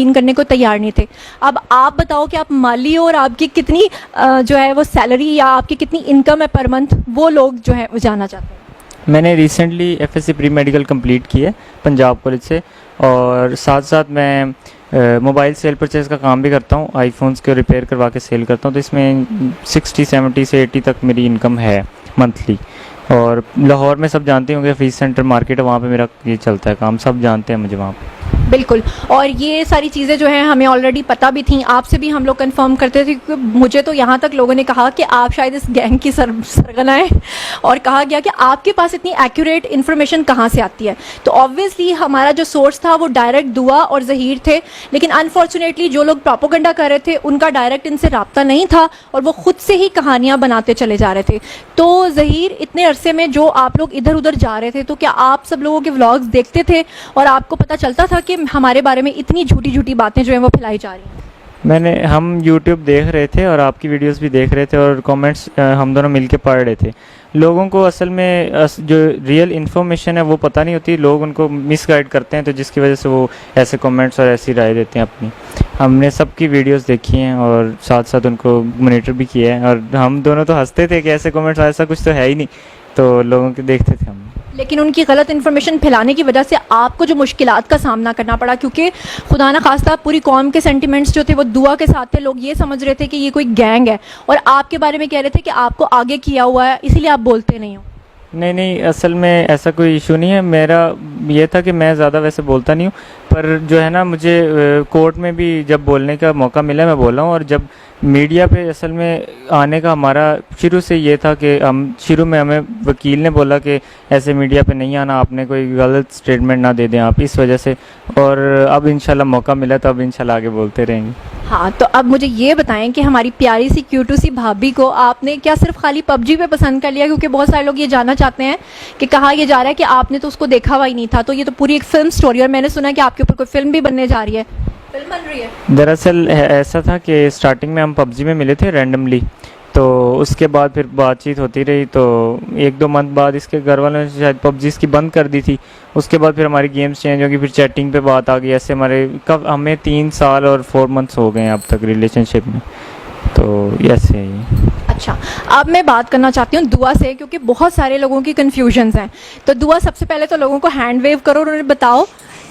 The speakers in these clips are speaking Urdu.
کرنے کو تیار نہیں تھے. اب آپ بتاؤ کہ آپ مالی اور آپ کی کتنی جو ہے وہ سیلری یا آپ کی کتنی انکم ہے پر منتھ, وہ لوگ جو ہے وہ جاننا چاہتے ہیں. میں نے recently FSC pre medical complete کی ہے پنجاب کالج سے, اور ساتھ ساتھ میں موبائل سیل پرچیز کا کام بھی کرتا ہوں, آئی فونس کے ریپیئر کروا کے سیل کرتا ہوں, تو اس میں 60-70 سے 80 تک میری انکم ہے منتھلی. اور لاہور میں سب جانتے ہوں گے فیس سینٹر مارکیٹ ہے, وہاں پہ میرا یہ چلتا ہے کام, سب جانتے ہیں مجھے وہاں پہ. بالکل, اور یہ ساری چیزیں جو ہیں ہمیں آلریڈی پتہ بھی تھیں, آپ سے بھی ہم لوگ کنفرم کرتے تھے, کیونکہ مجھے تو یہاں تک لوگوں نے کہا کہ آپ شاید اس گینگ کی سرگنا ہیں, اور کہا گیا کہ آپ کے پاس اتنی ایکوریٹ انفارمیشن کہاں سے آتی ہے. تو آبویسلی ہمارا جو سورس تھا وہ ڈائریکٹ دعا اور ظہیر تھے, لیکن انفارچونیٹلی جو لوگ پروپیگنڈا کر رہے تھے ان کا ڈائریکٹ ان سے رابطہ نہیں تھا, اور وہ خود سے ہی کہانیاں بناتے چلے جا رہے تھے. تو ظہیر, اتنے عرصے میں جو آپ لوگ ادھر ادھر جا رہے تھے, تو کیا آپ سب لوگوں کے ولاگز دیکھتے تھے اور آپ کو پتہ چلتا تھا کہ ہمارے بارے میں اتنی جھوٹی جھوٹی باتیں جو ہیں وہ پھیلائی جا رہی ہیں؟ ہم یوٹیوب دیکھ رہے تھے اور آپ کی ویڈیوز بھی دیکھ رہے تھے, اور کامنٹس ہم دونوں مل کے پڑھ رہے تھے. لوگوں کو اصل میں جو ریئل انفارمیشن ہے وہ پتہ نہیں ہوتی, لوگ ان کو مس گائیڈ کرتے ہیں, تو جس کی وجہ سے وہ ایسے کامنٹس اور ایسی رائے دیتے ہیں اپنی. ہم نے سب کی ویڈیوز دیکھی ہیں اور ساتھ ساتھ ان کو مانیٹر بھی کیا ہے, اور ہم دونوں تو ہنستے تھے کہ ایسے کامنٹس ایسا کچھ تو ہے ہی نہیں, تو لوگوں کے دیکھتے تھے ہم. لیکن ان کی غلط انفارمیشن پھیلانے کی وجہ سے آپ کو جو مشکلات کا سامنا کرنا پڑا, کیونکہ خدا نہ خواستہ پوری قوم کے سینٹیمنٹس جو تھے وہ دعا کے ساتھ تھے, لوگ یہ سمجھ رہے تھے کہ یہ کوئی گینگ ہے, اور آپ کے بارے میں کہہ رہے تھے کہ آپ کو آگے کیا ہوا ہے, اسی لیے آپ بولتے نہیں ہو. نہیں, اصل میں ایسا کوئی ایشو نہیں ہے. میرا یہ تھا کہ میں زیادہ ویسے بولتا نہیں ہوں, پر جو ہے نا مجھے کورٹ میں بھی جب بولنے کا موقع ملا میں بولا ہوں. اور جب میڈیا پہ اصل میں آنے کا ہمارا شروع سے یہ تھا کہ شروع میں ہمیں وکیل نے بولا کہ ایسے میڈیا پہ نہیں آنا, آپ نے کوئی غلط اسٹیٹمنٹ نہ دے دیں آپ, اس وجہ سے. اور اب انشاءاللہ موقع ملا تو اب انشاءاللہ آگے بولتے رہیں گے. ہاں, تو اب مجھے یہ بتائیں کہ ہماری پیاری سی کیوٹو سی بھابھی کو آپ نے کیا صرف خالی PUBG پہ پسند کر لیا؟ کیونکہ بہت سارے لوگ یہ جاننا چاہتے ہیں کہ کہا یہ جا رہا ہے کہ آپ نے تو اس کو دیکھا ہوا ہی نہیں تھا, تو یہ تو پوری ایک فلم سٹوری, اور میں نے سنا کہ آپ کے اوپر کوئی فلم بھی بننے جا رہی ہے. فلم بن رہی ہے؟ دراصل ایسا تھا کہ اسٹارٹنگ میں ہم PUBG میں ملے تھے رینڈملی, تو اس کے بعد پھر بات چیت ہوتی رہی, تو 1-2 منتھ بعد اس کے گھر والوں نے شاید PUBG اس کی بند کر دی تھی. اس کے بعد پھر ہماری گیمز چینج ہوگی, پھر چیٹنگ پہ بات آ گئی. ایسے ہمیں 3 سال اور 4 منتھس ہو گئے ہیں اب تک ریلیشن شپ میں, تو ایسے ہی. اچھا, اب میں بات کرنا چاہتی ہوں دعا سے, کیونکہ بہت سارے لوگوں کی کنفیوژنز ہیں. تو دعا, سب سے پہلے تو لوگوں کو ہینڈ ویو کرو اور انہیں بتاؤ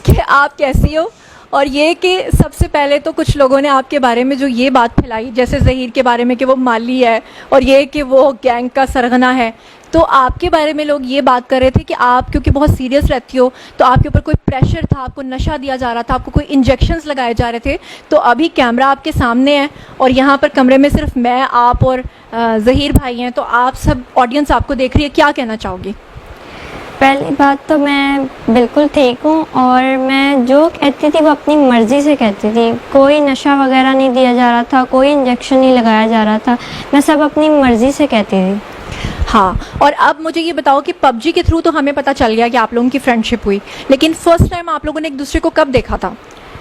کہ آپ کیسی ہو, اور یہ کہ سب سے پہلے تو کچھ لوگوں نے آپ کے بارے میں جو یہ بات پھیلائی, جیسے ظہیر کے بارے میں کہ وہ مالی ہے, اور یہ کہ وہ گینگ کا سرغنہ ہے, تو آپ کے بارے میں لوگ یہ بات کر رہے تھے کہ آپ کیونکہ بہت سیریس رہتی ہو, تو آپ کے اوپر کوئی پریشر تھا, آپ کو نشہ دیا جا رہا تھا, آپ کو کوئی انجیکشنز لگائے جا رہے تھے. تو ابھی کیمرہ آپ کے سامنے ہے, اور یہاں پر کمرے میں صرف میں, آپ اور ظہیر بھائی ہیں, تو آپ سب آڈینس آپ کو دیکھ رہی ہے, کیا کہنا چاہو گی؟ پہلی بات تو میں بالکل ٹھیک ہوں, اور میں جو کہتی تھی وہ اپنی مرضی سے کہتی تھی. کوئی نشہ وغیرہ نہیں دیا جا رہا تھا, کوئی انجیکشن نہیں لگایا جا رہا تھا, میں سب اپنی مرضی سے کہتی تھی. ہاں, اور اب مجھے یہ بتاؤ کہ PUBG کے تھرو تو ہمیں پتہ چل گیا کہ آپ لوگوں کی فرینڈشپ ہوئی, لیکن فرسٹ ٹائم آپ لوگوں نے ایک دوسرے کو کب دیکھا تھا؟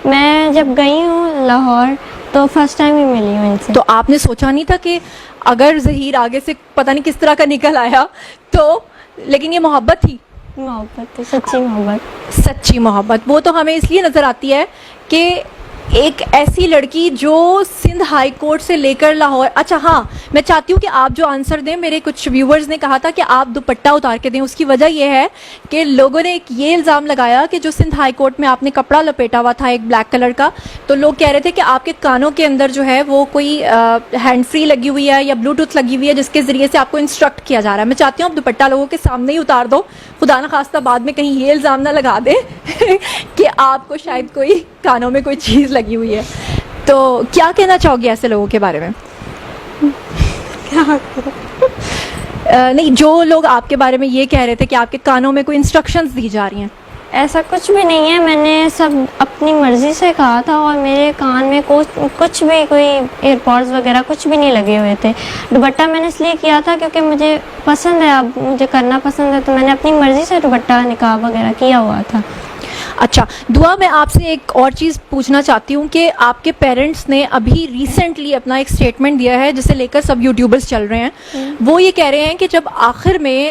میں جب گئی ہوں لاہور تو فرسٹ ٹائم ہی ملی ہوں ان سے. تو آپ نے سوچا نہیں تھا کہ اگر ظہیر آگے سے پتہ نہیں کس طرح کا نکل آیا تو, لیکن یہ محبت تھی؟ محبت تھی, سچی محبت. سچی محبت وہ تو ہمیں اس لیے نظر آتی ہے کہ ایک ایسی لڑکی جو سندھ ہائی کورٹ سے لے کر لاہور. اچھا ہاں, میں چاہتی ہوں کہ آپ جو آنسر دیں, میرے کچھ ویورز نے کہا تھا کہ آپ دوپٹہ اتار کے دیں. اس کی وجہ یہ ہے کہ لوگوں نے ایک یہ الزام لگایا کہ جو سندھ ہائی کورٹ میں آپ نے کپڑا لپیٹا ہوا تھا ایک بلیک کلر کا, تو لوگ کہہ رہے تھے کہ آپ کے کانوں کے اندر جو ہے وہ کوئی ہینڈ فری لگی ہوئی ہے یا بلوٹوتھ لگی ہوئی ہے, جس کے ذریعے سے آپ کو انسٹرکٹ کیا جا رہا ہے. میں چاہتی ہوں آپ دوپٹہ لوگوں کے سامنے ہی اتار دو, خدا نہ خواستہ بعد میں کہیں یہ الزام نہ لگا دے کہ آپ کو شاید کوئی کانوں میں کوئی چیز لگی ہوئی ہے. تو کیا کہنا چاہو گے ایسے لوگوں کے بارے میں؟ نہیں, جو لوگ آپ کے بارے میں یہ کہہ رہے تھے کہ آپ کے کانوں میں کوئی انسٹرکشنز دی جا رہی ہیں. ایسا کچھ بھی نہیں ہے, میں نے سب اپنی مرضی سے کہا تھا, اور میرے کان میں کچھ بھی کوئی ایئر پوڈز وغیرہ کچھ بھی نہیں لگے ہوئے تھے. دوپٹہ میں نے اس لیے کیا تھا کیونکہ مجھے پسند ہے, اب مجھے کرنا پسند ہے, تو میں نے اپنی مرضی سے دوپٹہ نقاب وغیرہ کیا ہوا تھا. اچھا دعا, میں آپ سے ایک اور چیز پوچھنا چاہتی ہوں کہ آپ کے پیرنٹس نے ابھی ریسنٹلی اپنا ایک اسٹیٹمنٹ دیا ہے جسے لے کر سب یوٹیوبرز چل رہے ہیں. وہ یہ کہہ رہے ہیں کہ جب آخر میں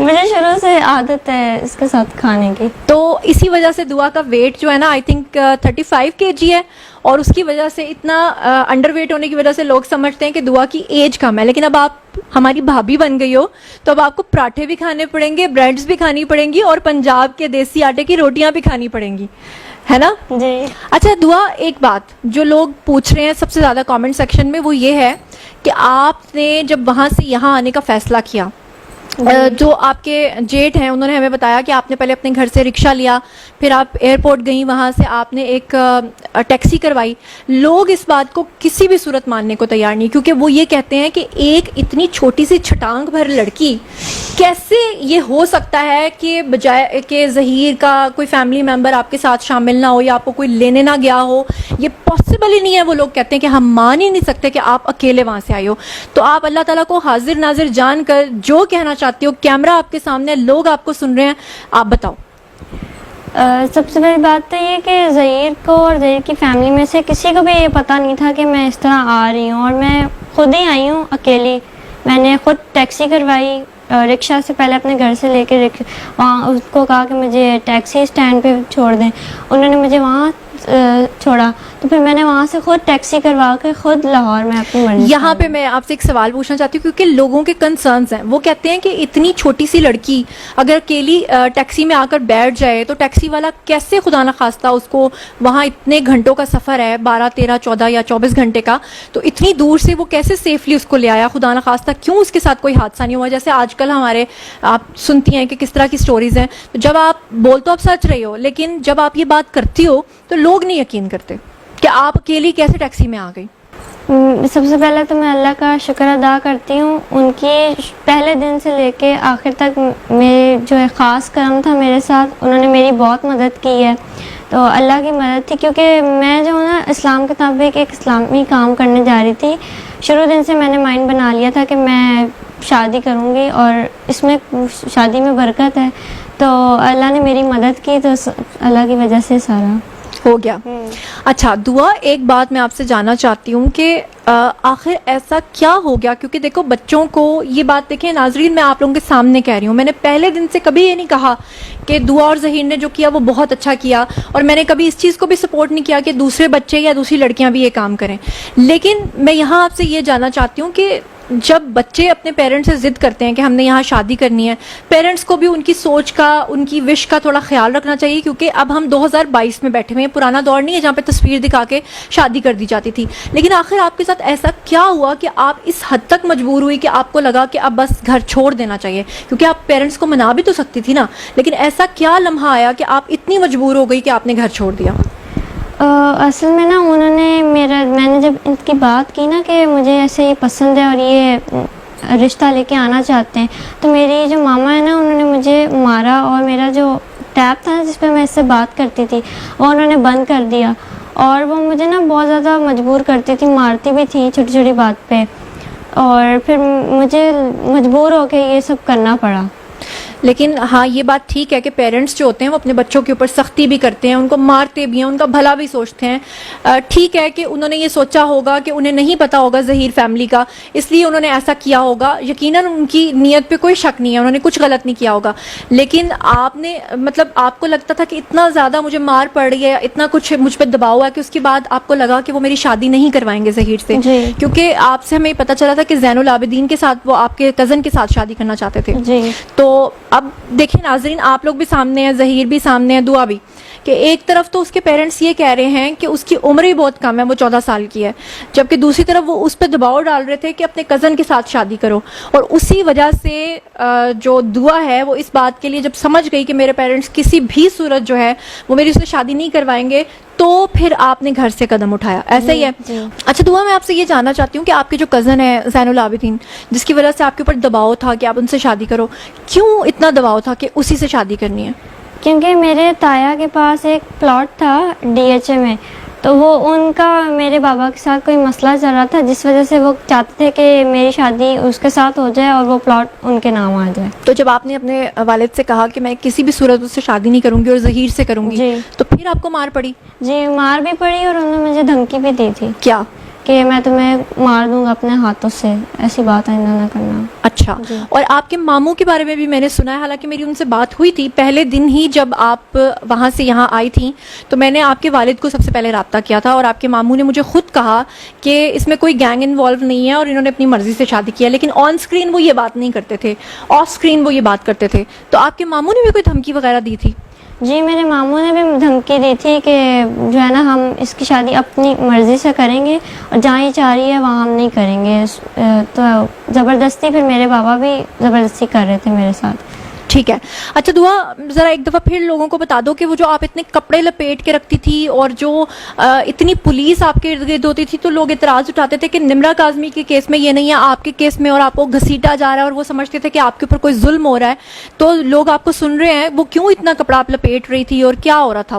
مجھے شروع سے عادت ہے اس کے ساتھ کھانے کی. تو اسی وجہ سے دعا کا ویٹ جو ہے نا آئی تھنک 35 kg ہے, اور اس کی وجہ سے اتنا انڈر ویٹ ہونے کی وجہ سے لوگ سمجھتے ہیں کہ دعا کی ایج کم ہے. لیکن اب آپ ہماری بھابھی بن گئی ہو تو اب آپ کو پراٹھے بھی کھانے پڑیں گے, بریڈز بھی کھانی پڑیں گی, اور پنجاب کے دیسی آٹے کی روٹیاں بھی کھانی پڑیں گی, ہے نا؟ جی. اچھا دعا, ایک بات جو لوگ پوچھ رہے ہیں سب سے زیادہ کامنٹ سیکشن میں وہ یہ ہے کہ آپ نے جب وہاں سے یہاں آنے کا فیصلہ کیا, جو آپ کے جیٹ ہیں انہوں نے ہمیں بتایا کہ آپ نے پہلے اپنے گھر سے رکشہ لیا, پھر آپ ایئرپورٹ گئیں, وہاں سے آپ نے ایک ٹیکسی کروائی. لوگ اس بات کو کسی بھی صورت ماننے کو تیار نہیں, کیونکہ وہ یہ کہتے ہیں کہ ایک اتنی چھوٹی سی چھٹانگ بھر لڑکی کیسے یہ ہو سکتا ہے کہ بجائے کہ ظہیر کا کوئی فیملی ممبر آپ کے ساتھ شامل نہ ہو یا آپ کو کوئی لینے نہ گیا ہو, یہ پاسبل ہی نہیں ہے. وہ لوگ کہتے ہیں کہ ہم مان ہی نہیں سکتے کہ آپ اکیلے وہاں سے آئے ہو. تو آپ اللہ تعالیٰ کو حاضر ناظر جان کر جو کہنا چاہتے ہو, کیمرہ آپ کے سامنے, لوگ آپ کو سن رہے ہیں, آپ بتاؤ. سب سے بڑی بات تو یہ کہ ظہیر کو اور ظہیر کی فیملی میں سے کسی کو بھی یہ پتہ نہیں تھا کہ میں اس طرح آ رہی ہوں, اور میں خود ہی آئی ہوں اکیلی. میں نے خود ٹیکسی کروائی, رکشہ سے پہلے اپنے گھر سے لے کے وہاں اس کو کہا کہ مجھے ٹیکسی اسٹینڈ پہ چھوڑ دیں, انہوں نے مجھے وہاں چھوڑا, تو پھر میں نے وہاں سے خود ٹیکسی کروا کے خود لاہور میں اپنی مرضی. یہاں پہ میں آپ سے ایک سوال پوچھنا چاہتی ہوں, کیونکہ لوگوں کے کنسرنز ہیں. وہ کہتے ہیں کہ اتنی چھوٹی سی لڑکی اگر اکیلی ٹیکسی میں آ کر بیٹھ جائے تو ٹیکسی والا کیسے خدا نخواستہ اس کو, وہاں اتنے گھنٹوں کا سفر ہے, 12, 13, 14 یا 24 گھنٹے کا, تو اتنی دور سے وہ کیسے سیفلی اس کو لے آیا خدا نخواستہ, کیوں اس کے ساتھ کوئی حادثہ نہیں ہوا؟ جیسے آج کل ہمارے آپ سنتی ہیں کہ کس طرح کی سٹوریز ہیں. تو جب آپ بول تو آپ سچ رہی ہو, لیکن جب آپ یہ بات کرتی ہو تو لوگ نہیں یقین کرتے کہ آپ اکیلی کیسے ٹیکسی میں آ گئی. سب سے پہلے تو میں اللہ کا شکر ادا کرتی ہوں, ان کی پہلے دن سے لے کے آخر تک میرے جو ہے خاص کرم تھا میرے ساتھ, انہوں نے میری بہت مدد کی ہے. تو اللہ کی مدد تھی, کیونکہ میں جو نا اسلام کے مطابق ایک اسلامی کام کرنے جا رہی تھی. شروع دن سے میں نے مائنڈ بنا لیا تھا کہ میں شادی کروں گی اور اس میں شادی میں برکت ہے, تو اللہ نے میری مدد کی, تو اللہ کی وجہ سے سارا ہو گیا. اچھا دعا, ایک بات میں آپ سے جاننا چاہتی ہوں کہ آخر ایسا کیا ہو گیا؟ کیونکہ دیکھو بچوں کو یہ بات, دیکھیں ناظرین میں آپ لوگوں کے سامنے کہہ رہی ہوں, میں نے پہلے دن سے کبھی یہ نہیں کہا کہ دعا اور ظہیر نے جو کیا وہ بہت اچھا کیا, اور میں نے کبھی اس چیز کو بھی سپورٹ نہیں کیا کہ دوسرے بچے یا دوسری لڑکیاں بھی یہ کام کریں. لیکن میں یہاں آپ سے یہ جاننا چاہتی ہوں کہ جب بچے اپنے پیرنٹس سے ضد کرتے ہیں کہ ہم نے یہاں شادی کرنی ہے, پیرنٹس کو بھی ان کی سوچ کا, ان کی وش کا تھوڑا خیال رکھنا چاہیے, کیونکہ اب ہم 2022 میں بیٹھے ہوئے ہیں, پرانا دور نہیں ہے جہاں پہ تصویر دکھا کے شادی کر دی جاتی تھی. لیکن آخر آپ کے ساتھ ایسا کیا ہوا کہ آپ اس حد تک مجبور ہوئی کہ آپ کو لگا کہ اب بس گھر چھوڑ دینا چاہیے؟ کیونکہ آپ پیرنٹس کو منا بھی تو سکتی تھی نا, لیکن ایسا کیا لمحہ آیا کہ آپ اتنی مجبور ہو گئی کہ آپ نے گھر چھوڑ دیا؟ اصل میں نا انہوں نے میں نے جب ان کی بات کی نا کہ مجھے ایسے یہ پسند ہے اور یہ رشتہ لے کے آنا چاہتے ہیں, تو میری جو ماما ہے نا انہوں نے مجھے مارا, اور میرا جو ٹیب تھا نا جس پہ میں اس سے بات کرتی تھی وہ انہوں نے بند کر دیا, اور وہ مجھے نا بہت زیادہ مجبور کرتی تھی, مارتی بھی تھی چھوٹی چھوٹی بات پہ, اور پھر مجھے مجبور ہو کے یہ سب کرنا پڑا. لیکن ہاں یہ بات ٹھیک ہے کہ پیرنٹس جو ہوتے ہیں وہ اپنے بچوں کے اوپر سختی بھی کرتے ہیں, ان کو مارتے بھی ہیں, ان کا بھلا بھی سوچتے ہیں. ٹھیک ہے کہ انہوں نے یہ سوچا ہوگا کہ انہیں نہیں پتا ہوگا ظہیر فیملی کا, اس لیے انہوں نے ایسا کیا ہوگا. یقیناً ان کی نیت پہ کوئی شک نہیں ہے, انہوں نے کچھ غلط نہیں کیا ہوگا. لیکن آپ نے مطلب آپ کو لگتا تھا کہ اتنا زیادہ مجھے مار پڑ رہی ہے, اتنا کچھ مجھ پہ دباؤ ہے, کہ اس کے بعد آپ کو لگا کہ وہ میری شادی نہیں کروائیں گے ظہیر سے. جی. کیونکہ آپ سے ہمیں پتا چلا تھا کہ زین العابدین کے ساتھ وہ آپ کے کزن کے ساتھ شادی کرنا چاہتے تھے. جی. تو اب دیکھیں ناظرین, آپ لوگ بھی سامنے ہیں, ظہیر بھی سامنے ہے, دعا بھی, کہ ایک طرف تو اس کے پیرنٹس یہ کہہ رہے ہیں کہ اس کی عمر ہی بہت کم ہے, وہ 14 سال کی ہے, جبکہ دوسری طرف وہ اس پہ دباؤ ڈال رہے تھے کہ اپنے کزن کے ساتھ شادی کرو. اور اسی وجہ سے جو دعا ہے وہ اس بات کے لیے جب سمجھ گئی کہ میرے پیرنٹس کسی بھی صورت جو ہے وہ میری اس سے شادی نہیں کروائیں گے, تو پھر آپ نے گھر سے قدم اٹھایا. ایسا ہی ہے. اچھا دعا, میں آپ سے یہ جاننا چاہتی ہوں کہ آپ کے جو کزن ہے زین العابدین, جس کی وجہ سے آپ کے اوپر دباؤ تھا کہ آپ ان سے شادی کرو, کیوں اتنا دباؤ تھا کہ اسی سے شادی کرنی ہے؟ کیونکہ میرے تایا کے پاس ایک پلاٹ تھا DHA میں, تو وہ ان کا میرے بابا کے ساتھ کوئی مسئلہ چل رہا تھا, جس وجہ سے وہ چاہتے تھے کہ میری شادی اس کے ساتھ ہو جائے اور وہ پلاٹ ان کے نام آ جائے. تو جب آپ نے اپنے والد سے کہا کہ میں کسی بھی صورت اس سے شادی نہیں کروں گی اور ظہیر سے کروں گی, جی. تو پھر آپ کو مار پڑی؟ جی مار بھی پڑی, اور انہوں نے مجھے دھمکی بھی دی تھی کیا کہ میں تمہیں مار دوں گا اپنے ہاتھوں سے, ایسی بات آئندہ نہ کرنا. اچھا اچھا جی۔ اور آپ کے ماموں کے بارے میں بھی میں نے سنا ہے، حالانکہ میری ان سے بات ہوئی تھی پہلے دن ہی جب آپ وہاں سے یہاں آئی تھیں، تو میں نے آپ کے والد کو سب سے پہلے رابطہ کیا تھا اور آپ کے ماموں نے مجھے خود کہا کہ اس میں کوئی گینگ انوالو نہیں ہے اور انہوں نے اپنی مرضی سے شادی کیا، لیکن آن اسکرین وہ یہ بات نہیں کرتے تھے، آف اسکرین وہ یہ بات کرتے تھے. تو آپ کے ماموں نے بھی کوئی دھمکی وغیرہ دی تھی؟ جی میرے ماموں نے بھی دھمکی دی تھی کہ جو ہے نا ہم اس کی شادی اپنی مرضی سے کریں گے اور جہاں یہ چاہ رہی ہے وہاں ہم نہیں کریں گے. تو زبردستی پھر میرے بابا بھی زبردستی کر رہے تھے میرے ساتھ. ٹھیک ہے. اچھا دعا ذرا ایک دفعہ پھر لوگوں کو بتا دو کہ وہ جو آپ اتنے کپڑے لپیٹ کے رکھتی تھی اور جو اتنی پولیس آپ کے ارد گرد ہوتی تھی، تو لوگ اعتراض اٹھاتے تھے کہ نمرا کاظمی کے کیس میں یہ نہیں ہے، آپ کے کیس میں، اور آپ کو گھسیٹا جا رہا ہے اور وہ سمجھتے تھے کہ آپ کے اوپر کوئی ظلم ہو رہا ہے. تو لوگ آپ کو سن رہے ہیں، وہ کیوں اتنا کپڑا آپ لپیٹ رہی تھی اور کیا ہو رہا تھا؟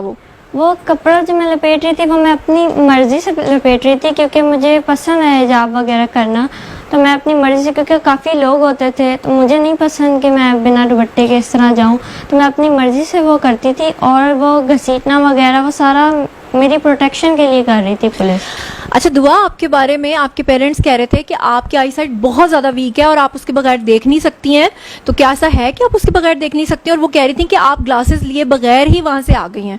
وہ کپڑا جو میں لپیٹ رہی تھی وہ میں اپنی مرضی سے لپیٹ رہی تھی، کیونکہ مجھے پسند ہے حجاب وغیرہ کرنا، تو میں اپنی مرضی سے، کیونکہ کافی لوگ ہوتے تھے تو مجھے نہیں پسند کہ میں بنا دوپٹے کے اس طرح جاؤں، تو میں اپنی مرضی سے وہ کرتی تھی. اور وہ گھسیٹنا وغیرہ وہ سارا میری پروٹیکشن کے لیے کر رہی تھی پولیس. اچھا دعا، آپ کے بارے میں آپ کے پیرنٹس کہہ رہے تھے کہ آپ کی آئی سائٹ بہت زیادہ ویک ہے اور آپ اس کے بغیر دیکھ نہیں سکتی ہیں، تو کیا ایسا ہے کہ آپ اس کے بغیر دیکھ نہیں سکتی ہیں؟ اور وہ کہہ رہی تھیں کہ آپ گلاسز لیے بغیر ہی وہاں سے آ گئی ہیں.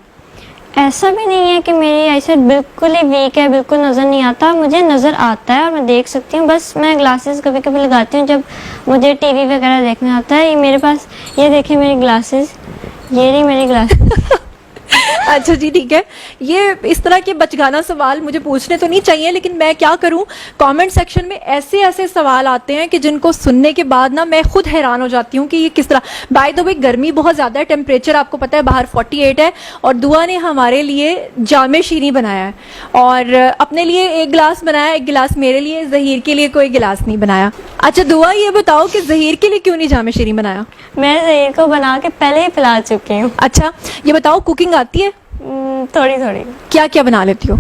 ایسا بھی نہیں ہے کہ میری آئی سائٹ بالکل ہی ویک ہے، بالکل نظر نہیں آتا، مجھے نظر آتا ہے اور میں دیکھ سکتی ہوں. بس میں گلاسز کبھی کبھی لگاتی ہوں جب مجھے ٹی وی وغیرہ دیکھنا آتا ہے. یہ میرے پاس، یہ دیکھیں میری گلاسز، یہ نہیں میری گلاسز. اچھا جی ٹھیک ہے. یہ اس طرح کے بچگانہ سوال مجھے پوچھنے تو نہیں چاہیے، لیکن میں کیا کروں، کامنٹ سیکشن میں ایسے ایسے سوال آتے ہیں کہ جن کو سننے کے بعد نا میں خود حیران ہو جاتی ہوں کہ یہ کس طرح. بائی دا وے گرمی بہت زیادہ ہے، ٹیمپریچر آپ کو پتہ ہے باہر 48 ہے، اور دعا نے ہمارے لیے جام شیریں بنایا ہے اور اپنے لیے ایک گلاس بنایا، ایک گلاس میرے لیے، ظہیر کے لیے کوئی گلاس نہیں بنایا. اچھا دعا یہ بتاؤ کہ ظہیر کے لیے کیوں نہیں جام شیریں بنایا؟ میں ظہیر کو بنا کے پہلے ہی پلا چکی ہوں. اچھا یہ بتاؤ کوکنگ آتی ہے؟ تھوڑی تھوڑی. کیا کیا بنا لیتی ہو؟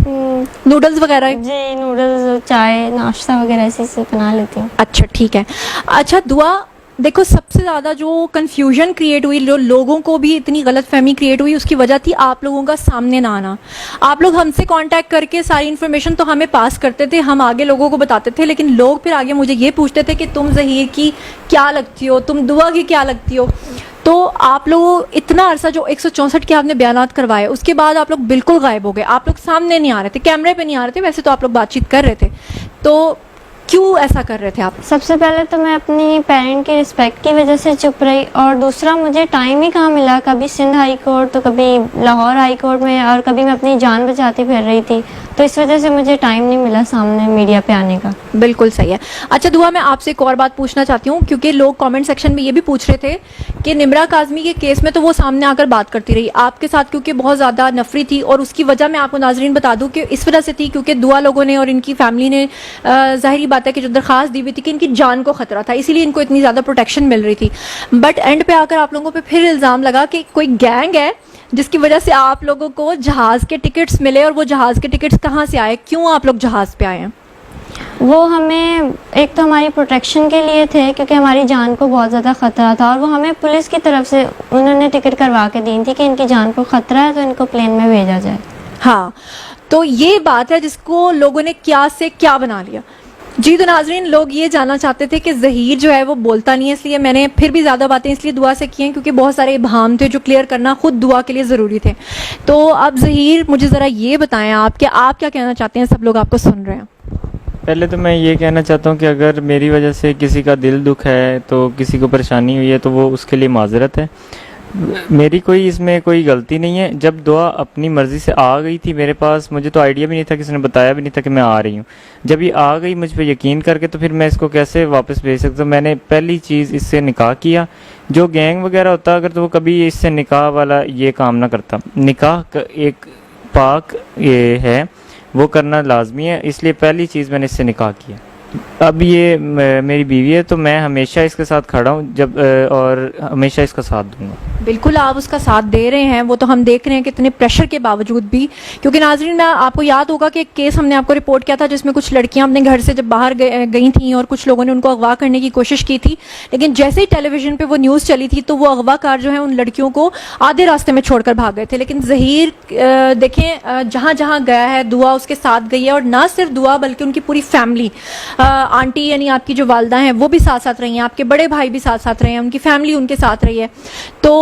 نوڈلز وغیرہ؟ جی نوڈلز، چائے، ناشتہ وغیرہ ایسے سے بنا لیتی ہوں. اچھا ٹھیک ہے. اچھا دعا دیکھو، سب سے زیادہ جو کنفیوژن کریٹ ہوئی، جو لوگوں کو بھی اتنی غلط فہمی کریٹ ہوئی، اس کی وجہ تھی آپ لوگوں کا سامنے نہ آنا. آپ لوگ ہم سے کانٹیکٹ کر کے ساری انفارمیشن تو ہمیں پاس کرتے تھے، ہم آگے لوگوں کو بتاتے تھے، لیکن لوگ پھر آگے مجھے یہ پوچھتے تھے کہ تم ظہیر کی کیا لگتی ہو، تم دعا کی کیا لگتی ہو. تو آپ لوگ اتنا عرصہ جو 164 کے آپ نے بیانات کروائے، اس کے بعد آپ لوگ بالکل غائب ہو گئے، آپ لوگ سامنے نہیں آ رہے تھے، کیمرے پہ نہیں آ رہے تھے. ویسے تو آپ لوگ بات چیت کر رہے تھے، تو کیوں ایسا کر رہے تھے آپ؟ سب سے پہلے تو میں اپنی پیرنٹ کی رسپیکٹ کی وجہ سے چپ رہی، اور دوسرا مجھے ٹائم ہی کہاں ملا، کبھی سندھ ہائی کورٹ تو کبھی لاہور ہائی کورٹ میں، اور کبھی میں اپنی جان بچاتی پھر رہی تھی، تو اس وجہ سے مجھے ٹائم نہیں ملا سامنے میڈیا پہ آنے کا. بالکل صحیح ہے. اچھا دعا میں آپ سے ایک اور بات پوچھنا چاہتی ہوں، کیونکہ لوگ کامنٹ سیکشن میں یہ بھی پوچھ رہے تھے کہ نمرا کاظمی کے کیس میں تو وہ سامنے آ کر بات کرتی رہی، آپ کے ساتھ کیونکہ بہت زیادہ نفری تھی، اور اس کی وجہ میں آپ کو ناظرین بتا دوں کہ اس وجہ سے تھی کیونکہ دعا لوگوں نے اور ان کی فیملی نے ظاہری بات ہے کہ جو درخواست دی ہوئی تھی کہ ان کی جان کو خطرہ تھا، اسی لیے ان کو اتنی زیادہ پروٹیکشن مل رہی تھی. بٹ اینڈ پہ آ کر آپ لوگوں پہ پھر الزام لگا کہ کوئی گینگ ہے جس کی وجہ سے آپ لوگوں کو جہاز کے ٹکٹس ملے، اور وہ جہاز کے ٹکٹس کہاں سے آئے، کیوں آپ لوگ جہاز پہ آئے ہیں؟ وہ ہمیں ایک تو ہماری پروٹیکشن کے لیے تھے، کیونکہ ہماری جان کو بہت زیادہ خطرہ تھا، اور وہ ہمیں پولیس کی طرف سے انہوں نے ٹکٹ کروا کے دی تھی کہ ان کی جان کو خطرہ ہے تو ان کو پلین میں بھیجا جائے. ہاں تو یہ بات ہے جس کو لوگوں نے کیا سے کیا بنا لیا. جی تو ناظرین، لوگ یہ جاننا چاہتے تھے کہ ظہیر جو ہے وہ بولتا نہیں ہے، اس لیے میں نے پھر بھی زیادہ باتیں اس لیے دعا سے کی ہیں کیونکہ بہت سارے ابہام تھے جو کلیئر کرنا خود دعا کے لیے ضروری تھے. تو اب ظہیر مجھے ذرا یہ بتائیں آپ کہ آپ کیا کہنا چاہتے ہیں، سب لوگ آپ کو سن رہے ہیں. پہلے تو میں یہ کہنا چاہتا ہوں کہ اگر میری وجہ سے کسی کا دل دکھ ہے، تو کسی کو پریشانی ہوئی ہے، تو وہ اس کے لیے معذرت ہے. میری کوئی اس میں کوئی غلطی نہیں ہے. جب دعا اپنی مرضی سے آ گئی تھی میرے پاس، مجھے تو آئیڈیا بھی نہیں تھا، کسی نے بتایا بھی نہیں تھا کہ میں آ رہی ہوں. جب یہ آ گئی مجھ پہ یقین کر کے، تو پھر میں اس کو کیسے واپس بھیج سکتا ہوں. میں نے پہلی چیز اس سے نکاح کیا. جو گینگ وغیرہ ہوتا اگر تو وہ کبھی اس سے نکاح والا یہ کام نہ کرتا. نکاح ایک پاک یہ ہے، وہ کرنا لازمی ہے، اس لیے پہلی چیز میں نے اس سے نکاح کیا. اب یہ میری بیوی ہے، تو میں ہمیشہ اس کے ساتھ کھڑا ہوں اور ہمیشہ اس کا ساتھ دوں گا. بالکل آپ اس کا ساتھ دے رہے ہیں, وہ تو ہم دیکھ رہے ہیں کہ اتنے پریشر کے باوجود بھی, کیونکہ ناظرین میں آپ کو یاد ہوگا کہ ایک کیس ہم نے آپ کو رپورٹ کیا تھا جس میں کچھ لڑکیاں اپنے گھر سے جب باہر گئی تھیں اور کچھ لوگوں نے ان کو اغوا کرنے کی کوشش کی تھی, لیکن جیسے ہی ٹیلی ویژن پہ وہ نیوز چلی تھی تو وہ اغوا کار جو ہیں ان لڑکیوں کو آدھے راستے میں چھوڑ کر بھاگ گئے تھے. لیکن ظہیر دیکھیں جہاں جہاں گیا ہے دعا اس کے ساتھ گئی ہے, اور نہ صرف دعا بلکہ ان کی پوری فیملی, آنٹی یعنی آپ کی جو والدہ ہیں وہ بھی ساتھ ساتھ رہی ہیں, آپ کے بڑے بھائی بھی ساتھ ساتھ رہے ہیں, ان کی فیملی ان کے ساتھ رہی ہے. تو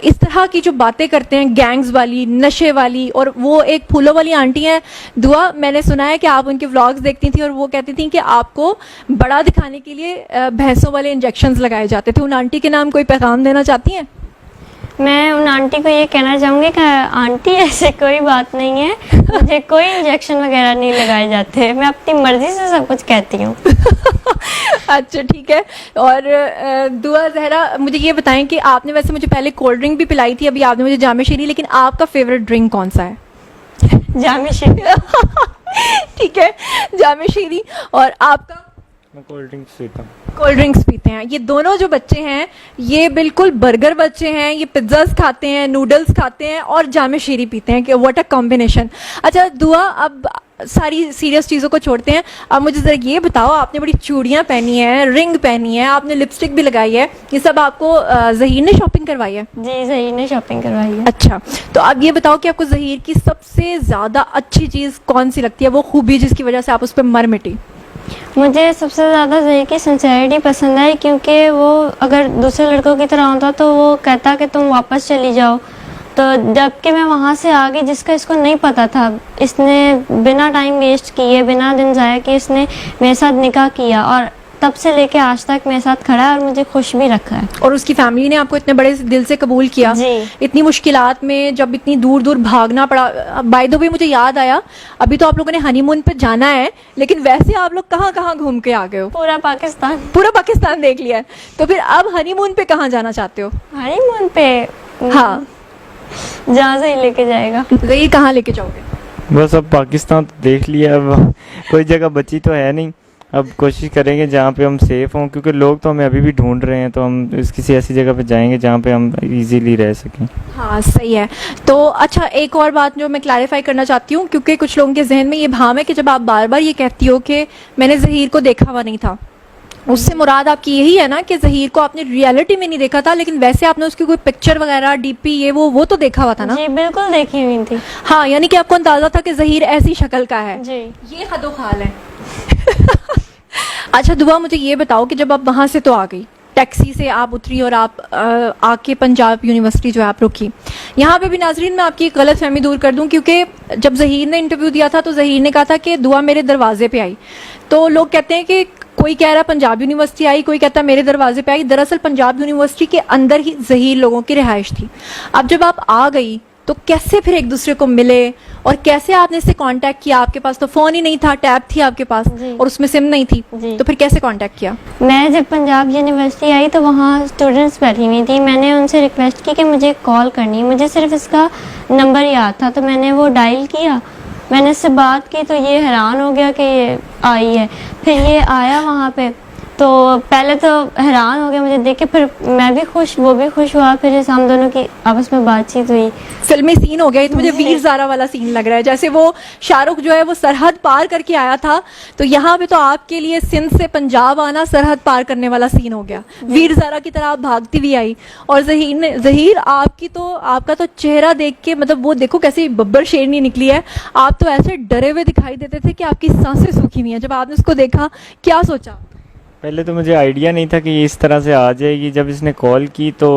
اس طرح کی جو باتیں کرتے ہیں گینگز والی, نشے والی, اور وہ ایک پھولوں والی آنٹی ہیں دعا, میں نے سنا ہے کہ آپ ان کے ولاگز دیکھتی تھیں اور وہ کہتی تھیں کہ آپ کو بڑا دکھانے کے لیے بھینسوں والے انجیکشنز لگائے جاتے تھے. ان آنٹی کے نام کوئی پیغام دینا چاہتی ہیں؟ میں ان آنٹی کو یہ کہنا چاہوں گی کہ آنٹی ایسے کوئی بات نہیں ہے, مجھے کوئی انجیکشن وغیرہ نہیں لگائے جاتے, میں اپنی مرضی سے سب کچھ کہتی ہوں. اچھا ٹھیک ہے. اور دعا زہرا مجھے یہ بتائیں کہ آپ نے ویسے مجھے پہلے کولڈ ڈرنک بھی پلائی تھی, ابھی آپ نے مجھے جامع شیری, لیکن آپ کا فیوریٹ ڈرنک کون سا ہے؟ جامع شیری. ٹھیک ہے, جامع شیری. اور آپ کا؟ میں کولڈ ڈرنکس پیتا ہوں. کولڈ ڈرنکس پیتے ہیں. یہ دونوں جو بچے ہیں یہ بالکل برگر بچے ہیں, یہ پیزاز کھاتے ہیں, نوڈلز کھاتے ہیں اور جامع شیری پیتے ہیں, کہ واٹ اے کمبینیشن. اچھا دعا, اب ساری سیریس چیزوں کو چھوڑتے ہیں, اب مجھے ذرا یہ بتاؤ, آپ نے بڑی چوڑیاں پہنی ہیں, رنگ پہنی ہے, آپ نے لپسٹک بھی لگائی ہے, یہ سب آپ کو ظہیر نے شاپنگ کروائی ہے؟ جی ظہیر نے شاپنگ کروائی ہے. اچھا, تو اب یہ بتاؤ کہ آپ کو ظہیر کی سب سے زیادہ اچھی چیز کون سی لگتی ہے, وہ خوبی جس کی وجہ سے آپ اس پہ مر مٹی؟ مجھے سب سے زیادہ ظہیر کی سنسیئرٹی پسند ہے, کیونکہ وہ اگر دوسرے لڑکوں کی طرح ہوتا تو وہ کہتا کہ تم واپس چلی جاؤ, تو جب کہ میں وہاں سے آ گئی جس کا اس کو نہیں پتا تھا, اس نے بنا ٹائم ویسٹ کیے, بنا دن ضائع کیے اس نے میرے ساتھ نکاح کیا, اور تب سے لے کے آج تک میرے ساتھ کھڑا ہے اور مجھے خوش بھی رکھا ہے. اور اس کی فیملی نے آپ کو اتنے بڑے دل سے قبول کیا. جی. اتنی مشکلات میں جب اتنی دور دور بھاگنا پڑا. بائی دا وے مجھے یاد آیا, ابھی تو آپ لوگوں نے ہنی مون پہ جانا ہے, لیکن ویسے آپ لوگ کہاں کہاں گھوم کے آ گئے ہو؟ پورا پاکستان. پورا پاکستان دیکھ لیا ہے. تو پھر اب ہنی مون پہ کہاں جانا چاہتے ہو؟ ہنی مون پہ ہاں, جہاں سے ہی لے کے جائے گا. ظہیر کہاں لے کے جاؤ گے؟ بس اب پاکستان تو دیکھ لیا, اب کوئی جگہ بچی تو ہے نہیں, اب کوشش کریں گے جہاں پہ ہم سیف ہوں, کیونکہ لوگ تو ہمیں ابھی بھی ڈھونڈ رہے ہیں, تو ہم کسی ایسی جگہ پہ جائیں گے جہاں پہ ہم ایزیلی رہ سکیں. ہاں صحیح ہے. تو اچھا ایک اور بات جو میں کلیریفائی کرنا چاہتی ہوں, کیونکہ کچھ لوگوں کے ذہن میں یہ بھام ہے کہ جب آپ بار بار یہ کہتی ہو کہ میں نے ظہیر کو دیکھا ہوا نہیں تھا, اس سے مراد آپ کی یہی ہے نا کہ ظہیر کو آپ نے ریئلٹی میں نہیں دیکھا تھا, لیکن ویسے آپ نے اس کی کوئی پکچر وغیرہ, ڈی پی, یہ وہ تو دیکھا ہوا تھا نا؟ جی بالکل دیکھی ہوئی تھی. ہاں, یعنی کہ آپ کو اندازہ تھا کہ ظہیر ایسی شکل کا ہے. جی. یہ حد و خال ہے. اچھا دعا, مجھے یہ بتاؤ کہ جب آپ وہاں سے تو آ گئی, ٹیکسی سے آپ اتری اور آپ آ کے پنجاب یونیورسٹی جو ہے آپ رکی, یہاں پہ بھی ناظرین میں آپ کی ایک غلط فہمی دور کر دوں, کیونکہ جب ظہیر نے انٹرویو دیا تھا تو ظہیر نے کہا تھا کہ دعا میرے دروازے پہ آئی, تو لوگ کہتے ہیں کہ کوئی کہہ رہا پنجاب یونیورسٹی آئی, کوئی کہتا میرے دروازے پہ آئی. دراصل پنجاب یونیورسٹی کے اندر ہی ظہیر لوگوں کی رہائش تھی. اب جب آپ آ گئی تو کیسے پھر ایک دوسرے کو ملے, اور کیسے آپ نے اس سے کانٹیکٹ کیا؟ آپ کے پاس تو فون ہی نہیں تھا, ٹیب تھی آپ کے پاس, اور اس میں سم نہیں تھی, تو پھر کیسے کانٹیکٹ کیا؟ میں جب پنجاب یونیورسٹی آئی تو وہاں اسٹوڈنٹس بیٹھی ہوئی تھی, میں نے ان سے ریکویسٹ کی کہ مجھے کال کرنی ہے, مجھے صرف اس کا نمبر یاد تھا, تو میں نے وہ ڈائل کیا, میں نے اس سے بات کی, تو یہ حیران ہو گیا کہ یہ آئی ہے. پھر یہ آیا وہاں پہ, تو پہلے تو حیران ہو گیا مجھے دیکھ کے, پھر میں بھی خوش, وہ بھی خوش ہوا, پھر ہم دونوں کی آپس میں بات چیت ہوئی. فلمی سین ہو گیا. یہ تو مجھے ویر زارا والا سین لگ رہا ہے, جیسے وہ شاہ رخ جو ہے وہ سرحد پار کر کے آیا تھا, تو یہاں پہ تو آپ کے لیے سندھ سے پنجاب آنا سرحد پار کرنے والا سین ہو گیا. ویر زارا کی طرح آپ بھاگتی ہوئی آئی. اور ظہیر آپ کا تو چہرہ دیکھ کے, مطلب وہ دیکھو کیسی ببر شیرنی نکلی ہے, آپ تو ایسے ڈرے ہوئے دکھائی دیتے تھے کہ آپ کی سانسیں سوکھی ہوئی ہیں. جب آپ نے اس کو دیکھا کیا سوچا؟ پہلے تو مجھے آئیڈیا نہیں تھا کہ یہ اس طرح سے آ جائے گی. جب اس نے کال کی تو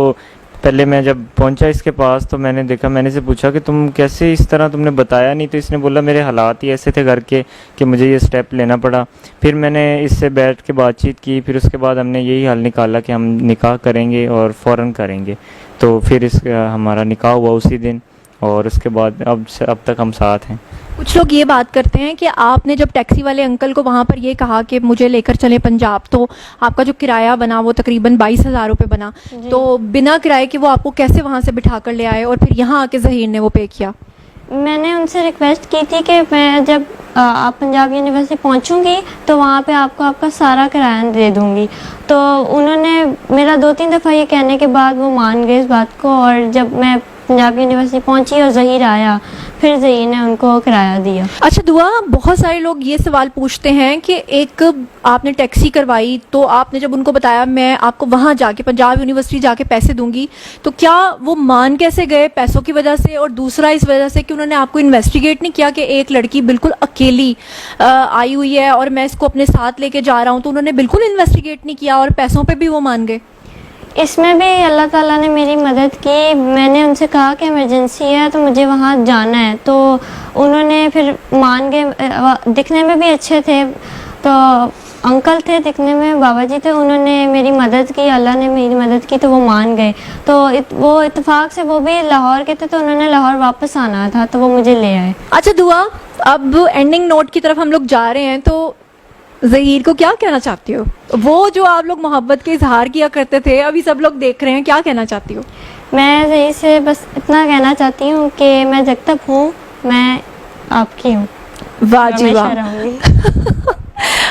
پہلے میں جب پہنچا اس کے پاس تو میں نے دیکھا, میں نے اسے پوچھا کہ تم کیسے اس طرح, تم نے بتایا نہیں. تو اس نے بولا میرے حالات ہی ایسے تھے گھر کے کہ مجھے یہ سٹیپ لینا پڑا. پھر میں نے اس سے بیٹھ کے بات چیت کی, پھر اس کے بعد ہم نے یہی حل نکالا کہ ہم نکاح کریں گے اور فوراً کریں گے. تو پھر ہمارا نکاح ہوا اسی دن, اور اس کے بعد اب تک ہم ساتھ ہیں. کچھ لوگ یہ بات کرتے ہیں کہ آپ نے جب ٹیکسی والے انکل کو وہاں پر یہ کہا کہ مجھے لے کر چلیں پنجاب, تو آپ کا جو کرایہ بنا وہ تقریباً 22,000 روپے بنا, تو بنا کرائے کے وہ آپ کو کیسے وہاں سے بٹھا کر لے آئے اور پھر یہاں آ کے ظہیر نے وہ پے کیا؟ میں نے ان سے ریکویسٹ کی تھی کہ میں جب آپ پنجاب یونیورسٹی پہنچوں گی تو وہاں پہ آپ کو آپ کا سارا کرایہ دے دوں گی. تو انہوں نے میرا 2-3 دفعہ یہ کہنے کے بعد وہ مان گئے اس بات کو, اور جب میں پنجاب یونیورسٹی پہنچی اور ظہیر آیا, پھر ظہیر نے ان کو کرایہ دیا. اچھا دعا, بہت سارے لوگ یہ سوال پوچھتے ہیں کہ ایک آپ نے ٹیکسی کروائی تو آپ نے جب ان کو بتایا میں آپ کو وہاں جا کے پنجاب یونیورسٹی جا کے پیسے دوں گی, تو کیا وہ مان کیسے گئے؟ پیسوں کی وجہ سے, اور دوسرا اس وجہ سے کہ انہوں نے آپ کو انویسٹیگیٹ نہیں کیا کہ ایک لڑکی بالکل اکیلی آئی ہوئی ہے اور میں اس کو اپنے ساتھ لے کے جا رہا ہوں, تو انہوں نے بالکل انویسٹیگیٹ نہیں کیا اور پیسوں پہ بھی وہ مان گئے؟ اس میں بھی اللہ تعالیٰ نے میری مدد کی. میں نے ان سے کہا کہ ایمرجنسی ہے تو مجھے وہاں جانا ہے, تو انہوں نے پھر مان گئے. دکھنے میں بھی اچھے تھے, تو انکل تھے دکھنے میں, بابا جی تھے, انہوں نے میری مدد کی, اللہ نے میری مدد کی, تو وہ مان گئے. تو وہ اتفاق سے وہ بھی لاہور کے تھے, تو انہوں نے لاہور واپس آنا تھا تو وہ مجھے لے آئے. اچھا دعا, اب اینڈنگ نوٹ کی طرف ہم لوگ جا رہے ہیں, تو ظہیر کو کیا کہنا چاہتی ہو؟ وہ جو آپ لوگ محبت کے اظہار کیا کرتے تھے, ابھی سب لوگ دیکھ رہے ہیں, کیا کہنا چاہتی ہو؟ میں ظہیر سے بس اتنا کہنا چاہتی ہوں کہ میں جب تک ہوں میں آپ کی ہوں, واہ جی ہمیشہ واہ. رہوں گی.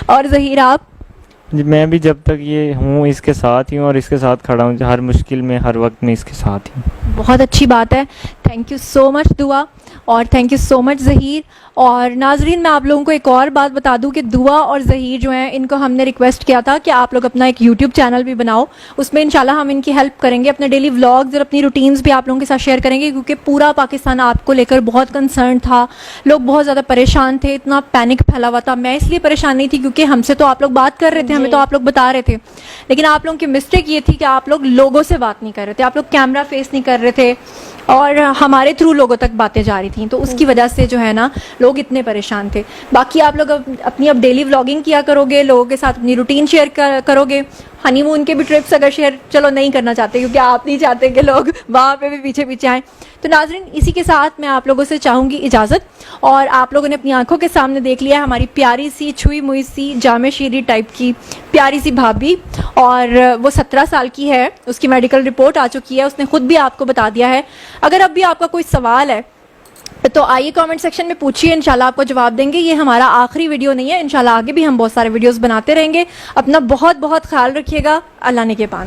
اور ظہیر آپ؟ جی میں بھی جب تک یہ ہوں اس کے ساتھ ہی ہوں, اور اس کے ساتھ کھڑا ہوں, ہر مشکل میں ہر وقت میں اس کے ساتھ ہی ہوں. بہت اچھی بات ہے. تھینک یو سو مچ دعا, اور تھینک یو سو مچ ظہیر. اور ناظرین میں آپ لوگوں کو ایک اور بات بتا دوں کہ دعا اور ظہیر جو ہیں, ان کو ہم نے ریکویسٹ کیا تھا کہ آپ لوگ اپنا ایک یوٹیوب چینل بھی بناؤ, اس میں انشاءاللہ ہم ان کی ہیلپ کریں گے, اپنے ڈیلی ولاگز اور اپنی روٹینز بھی آپ لوگوں کے ساتھ شیئر کریں گے, کیونکہ پورا پاکستان آپ کو لے کر بہت کنسرن تھا, لوگ بہت زیادہ پریشان تھے, اتنا پینک پھیلا ہوا تھا. میں اس لیے پریشان نہیں تھی کیونکہ ہم سے تو آپ لوگ بات کر رہے تھے, ہمیں تو آپ لوگ بتا رہے تھے, لیکن آپ لوگوں کی مسٹیک یہ تھی کہ آپ لوگ لوگوں سے بات نہیں کر رہے تھے, آپ لوگ کیمرہ فیس نہیں کر رہے تھے, اور ہمارے تھرو لوگوں تک باتیں جا رہی تھیں, تو اس کی وجہ سے جو ہے نا لوگ اتنے پریشان تھے. باقی آپ لوگ اپنی اب ڈیلی ولاگنگ کیا کرو گے, لوگوں کے ساتھ اپنی روٹین شیئر کرو گے, ہنی مون کے بھی ٹرپس اگر شیئر چلو نہیں کرنا چاہتے کیونکہ آپ نہیں چاہتے کہ لوگ وہاں پہ بھی پیچھے پیچھے آئیں. تو ناظرین اسی کے ساتھ میں آپ لوگوں سے چاہوں گی اجازت, اور آپ لوگوں نے اپنی آنکھوں کے سامنے دیکھ لیا ہماری پیاری سی چھوئی موئی سی جامع شیری ٹائپ کی پیاری سی بھابھی, اور وہ 17 سال کی ہے, اس کی میڈیکل رپورٹ آ چکی ہے, اس نے خود بھی آپ کو بتا دیا ہے. اگر اب بھی آپ کا کوئی سوال ہے تو آئیے کامنٹ سیکشن میں پوچھیے, انشاءاللہ آپ کو جواب دیں گے. یہ ہمارا آخری ویڈیو نہیں ہے, انشاءاللہ آگے بھی ہم بہت سارے ویڈیوز بناتے رہیں گے. اپنا بہت بہت خیال رکھیے گا. اللہ نے کے پان.